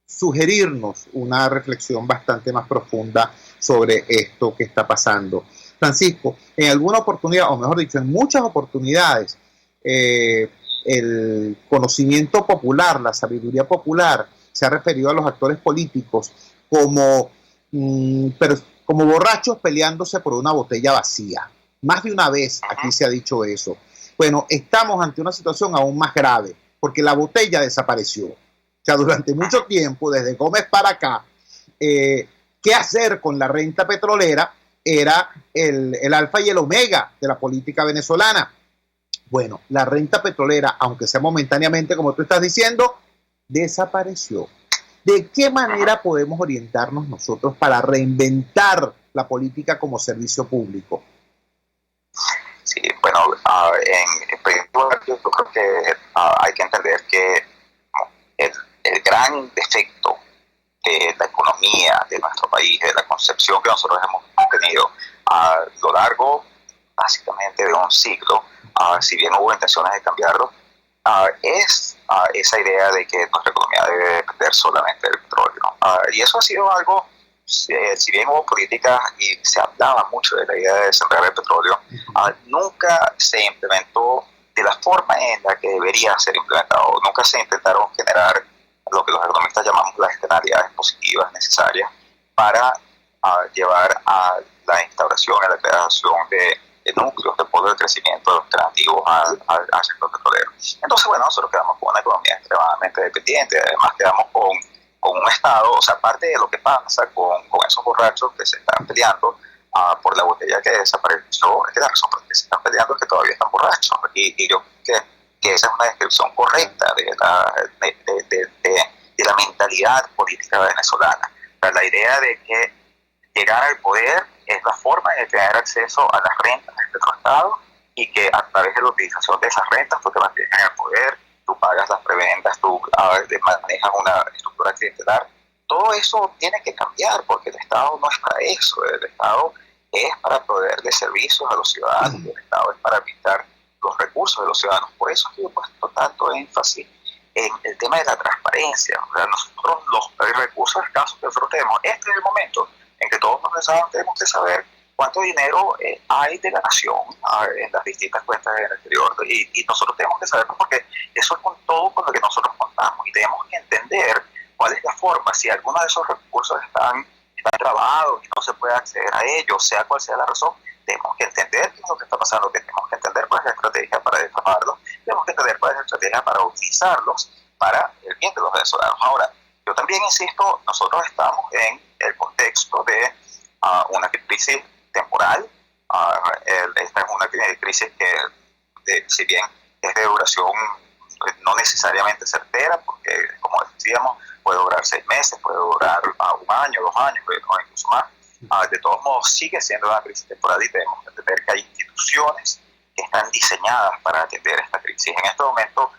sugerirnos una reflexión bastante más profunda sobre esto que está pasando. Francisco, en alguna oportunidad, o mejor dicho, en muchas oportunidades, el conocimiento popular, la sabiduría popular, se ha referido a los actores políticos como borrachos peleándose por una botella vacía. Más de una vez aquí se ha dicho eso. Bueno, estamos ante una situación aún más grave, porque la botella desapareció. O sea, durante mucho tiempo, desde Gómez para acá, qué hacer con la renta petrolera era el alfa y el omega de la política venezolana. Bueno, la renta petrolera, aunque sea momentáneamente, como tú estás diciendo, desapareció. ¿De qué manera podemos orientarnos nosotros para reinventar la política como servicio público? Sí, bueno, en primer lugar, yo creo que hay que entender que el gran defecto de la economía de nuestro país, de la concepción que nosotros hemos tenido a lo largo, básicamente, de un siglo, si bien hubo intenciones de cambiarlo, es esa idea de que nuestra economía debe depender solamente del petróleo. Y eso ha sido algo, si bien hubo políticas y se hablaba mucho de la idea de sembrar el petróleo, nunca se implementó de la forma en la que debería ser implementado. Nunca se intentaron generar lo que los economistas llamamos las externalidades positivas necesarias para llevar a la instauración, a la creación de núcleos de poder de crecimiento alternativos al sector petrolero. Entonces, bueno, nosotros quedamos con una economía extremadamente dependiente, además quedamos con un Estado, o sea, parte de lo que pasa con esos borrachos que se están peleando por la botella que desapareció, es que la razón por la que se están peleando es que todavía están borrachos, y yo creo que esa es una descripción correcta de la mentalidad política venezolana. Pero la idea de que llegar al poder es la forma de tener acceso a las rentas del petroestado y que a través de la utilización de esas rentas tú te mantienes en el poder, tú pagas las prebendas, tú manejas una estructura clientelar. Todo eso tiene que cambiar porque el Estado no es para eso. El Estado es para proveerle servicios a los ciudadanos, el Estado es para brindar los recursos de los ciudadanos. Por eso yo he puesto tanto énfasis en el tema de la transparencia. O sea, nosotros los recursos escasos que nosotros tenemos, este es el momento en que todos los venezolanos tenemos que saber cuánto dinero hay de la nación en las distintas cuentas en el exterior, y nosotros tenemos que saberlo porque eso es con todo con lo que nosotros contamos, y tenemos que entender cuál es la forma, si alguno de esos recursos están trabados y no se puede acceder a ellos, sea cual sea la razón. Tenemos que entender qué es lo que está pasando, que tenemos que entender cuál es la estrategia para desarmarlos, tenemos que entender cuál es la estrategia para utilizarlos para el bien de los venezolanos. Ahora, yo también insisto, nosotros estamos en el contexto de una crisis temporal. Esta es una crisis que, si bien es de duración no necesariamente certera, porque, como decíamos, puede durar 6 meses, puede durar 1 año, 2 años, o incluso más. De todos modos, sigue siendo una crisis temporal y tenemos que entender que hay instituciones que están diseñadas para atender esta crisis. En este momento,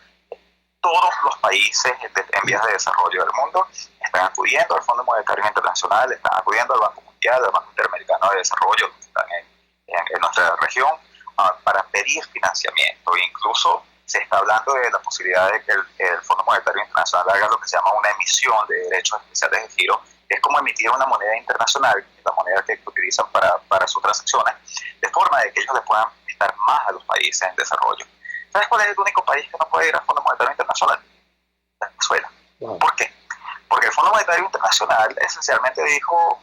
todos los países en vías de desarrollo del mundo están acudiendo al Fondo Monetario Internacional, están acudiendo al Banco Mundial, al Banco Interamericano de Desarrollo, que están en nuestra región, para pedir financiamiento. Incluso se está hablando de la posibilidad de que el Fondo Monetario Internacional haga lo que se llama una emisión de derechos especiales de giro, que es como emitir una moneda internacional, que es la moneda que utilizan para sus transacciones, de forma de que ellos le puedan prestar más a los países en desarrollo. ¿Sabes cuál es el único país que no puede ir al Fondo Monetario Internacional? Venezuela. Wow. ¿Por qué? Porque el Fondo Monetario Internacional esencialmente dijo,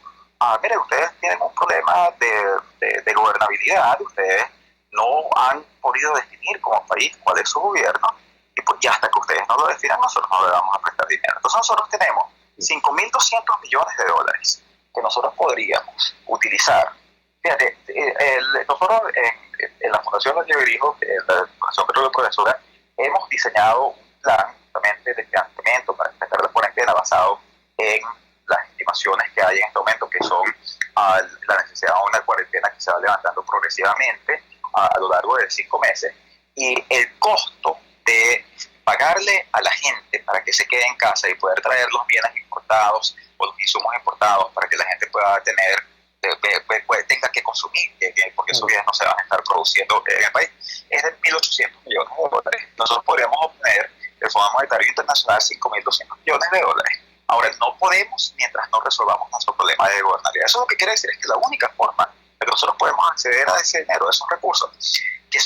mire, ustedes tienen un problema de gobernabilidad, ustedes no han podido definir como país cuál es su gobierno, y hasta que ustedes no lo definan, nosotros no le vamos a prestar dinero. Entonces nosotros tenemos 5.200 millones de dólares que nosotros podríamos utilizar. Fíjate, nosotros en la Fundación La que dirijo, la Fundación Petróleo por Venezuela, hemos diseñado un plan justamente de financiamiento para enfrentar la cuarentena basado en las estimaciones que hay en este momento, que son la necesidad de una cuarentena que se va levantando progresivamente a lo largo de 5 meses, y el costo de pagarle a la gente para que se quede en casa y poder traer los bienes importados o los insumos importados para que la gente pueda tener, tenga que consumir, porque esos bienes no se van a estar produciendo en el país, es de 1.800 millones de dólares. Nosotros podríamos obtener del Fondo Monetario Internacional 5.200 millones de dólares. Ahora, no podemos mientras no resolvamos nuestro problema de gobernabilidad. Eso lo que quiere decir es que la única forma de que nosotros podemos acceder a ese dinero, a esos recursos, que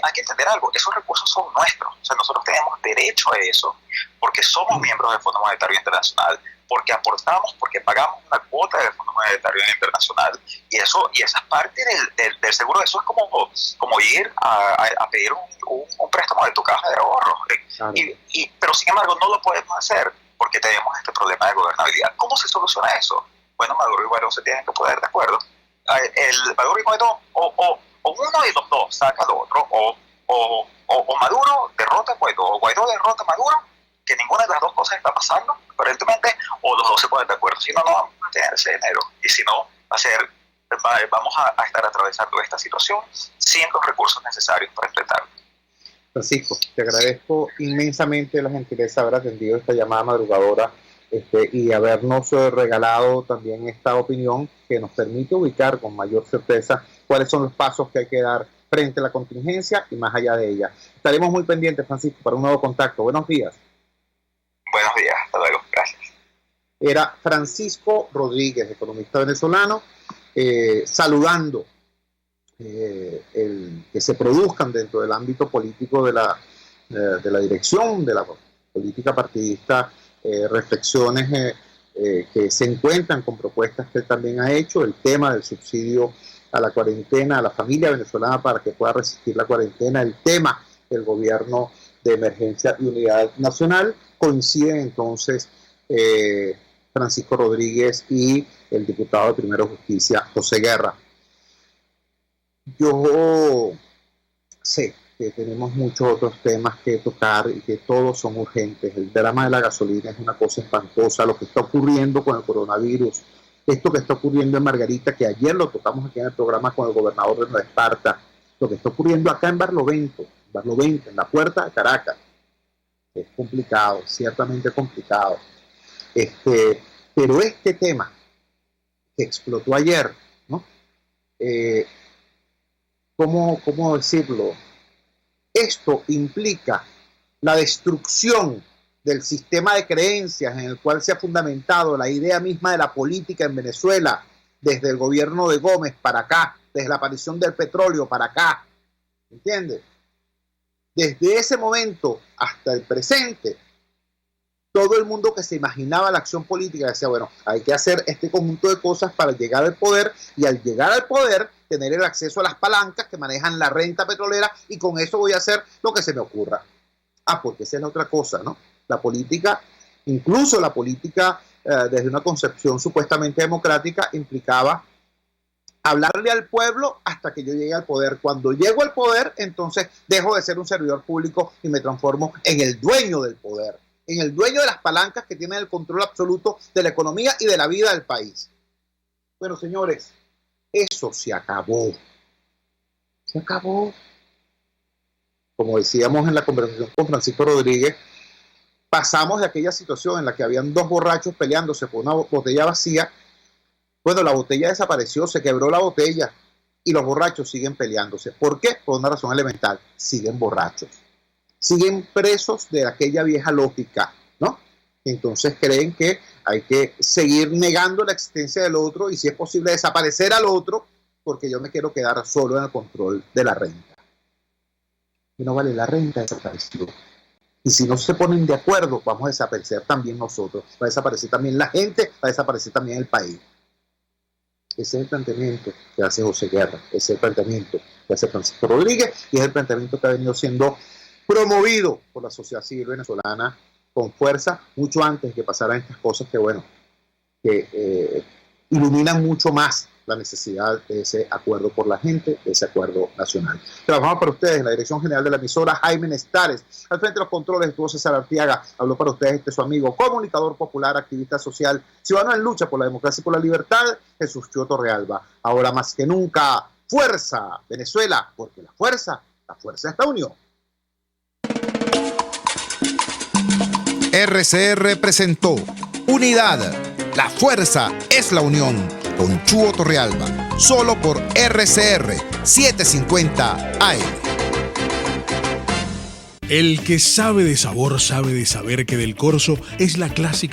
hay que entender algo, esos recursos son nuestros, o sea, nosotros tenemos derecho a eso, porque somos miembros del Fondo Monetario Internacional, porque aportamos, porque pagamos una cuota del Fondo Monetario Internacional, y esa es parte del seguro. Eso es como ir a pedir un préstamo de tu caja de ahorros, Claro. pero sin embargo no lo podemos hacer porque tenemos este problema de gobernabilidad. ¿Cómo se soluciona eso? Bueno, Maduro y Guaidó se tienen que poner de acuerdo. Maduro y Guaidó, o uno de los dos saca al otro, o Maduro derrota a Guaidó, o Guaidó derrota a Maduro, que ninguna de las dos cosas está pasando, aparentemente, o los dos se ponen de acuerdo. Si no, no vamos a tener ese dinero. Y si no, vamos a estar atravesando esta situación sin los recursos necesarios para enfrentarlo. Francisco, te agradezco inmensamente la gentileza de haber atendido esta llamada madrugadora y habernos regalado también esta opinión que nos permite ubicar con mayor certeza cuáles son los pasos que hay que dar frente a la contingencia y más allá de ella. Estaremos muy pendientes, Francisco, para un nuevo contacto. Buenos días. Buenos días, hasta luego, gracias. Era Francisco Rodríguez, economista venezolano, saludando que se produzcan dentro del ámbito político de la dirección de la política partidista reflexiones que se encuentran con propuestas que él también ha hecho, el tema del subsidio a la cuarentena, a la familia venezolana para que pueda resistir la cuarentena, el tema del gobierno de emergencia y unidad nacional. Coinciden entonces Francisco Rodríguez y el diputado de Primero Justicia, José Guerra. Yo sé que tenemos muchos otros temas que tocar y que todos son urgentes. El drama de la gasolina es una cosa espantosa, lo que está ocurriendo con el coronavirus, esto que está ocurriendo en Margarita, que ayer lo tocamos aquí en el programa con el gobernador de Nueva Esparta, lo que está ocurriendo acá en Barlovento, en la puerta de Caracas. Es complicado, ciertamente complicado. Pero este tema que explotó ayer, ¿no? ¿Cómo decirlo? Esto implica la destrucción del sistema de creencias en el cual se ha fundamentado la idea misma de la política en Venezuela, desde el gobierno de Gómez para acá, desde la aparición del petróleo para acá, ¿entiendes? Desde ese momento hasta el presente, todo el mundo que se imaginaba la acción política decía, bueno, hay que hacer este conjunto de cosas para llegar al poder, y al llegar al poder tener el acceso a las palancas que manejan la renta petrolera, y con eso voy a hacer lo que se me ocurra. Porque esa es la otra cosa, ¿no? La política, incluso la política desde una concepción supuestamente democrática, implicaba hablarle al pueblo hasta que yo llegue al poder. Cuando llego al poder, entonces dejo de ser un servidor público y me transformo en el dueño del poder, en el dueño de las palancas que tienen el control absoluto de la economía y de la vida del país. Bueno, señores, eso se acabó. Se acabó. Como decíamos en la conversación con Francisco Rodríguez, pasamos de aquella situación en la que habían dos borrachos peleándose por una botella vacía. Bueno, la botella desapareció, se quebró la botella y los borrachos siguen peleándose. ¿Por qué? Por una razón elemental. Siguen borrachos. Siguen presos de aquella vieja lógica, ¿no? Entonces creen que hay que seguir negando la existencia del otro y si es posible desaparecer al otro porque yo me quiero quedar solo en el control de la renta. Y no vale, la renta desapareció. Y si no se ponen de acuerdo, vamos a desaparecer también nosotros. Va a desaparecer también la gente, va a desaparecer también el país. Ese es el planteamiento que hace José Guerra, ese es el planteamiento que hace Francisco Rodríguez y es el planteamiento que ha venido siendo promovido por la sociedad civil venezolana con fuerza mucho antes de que pasaran estas cosas que, bueno, que iluminan mucho más la necesidad de ese acuerdo por la gente, de ese acuerdo nacional. Trabajamos para ustedes en la dirección general de la emisora, Jaime Nestares. Al frente de los controles estuvo César Artiaga. Habló para ustedes su amigo, comunicador popular, activista social, ciudadano en lucha por la democracia y por la libertad, Jesús Chua Torrealba. Ahora más que nunca, fuerza, Venezuela, porque la fuerza es la unión. RCR presentó Unidad. La fuerza es la unión. Con Chuo Torrealba. Solo por RCR 750 AM. El que sabe de sabor sabe de saber que Del Corso es la clásica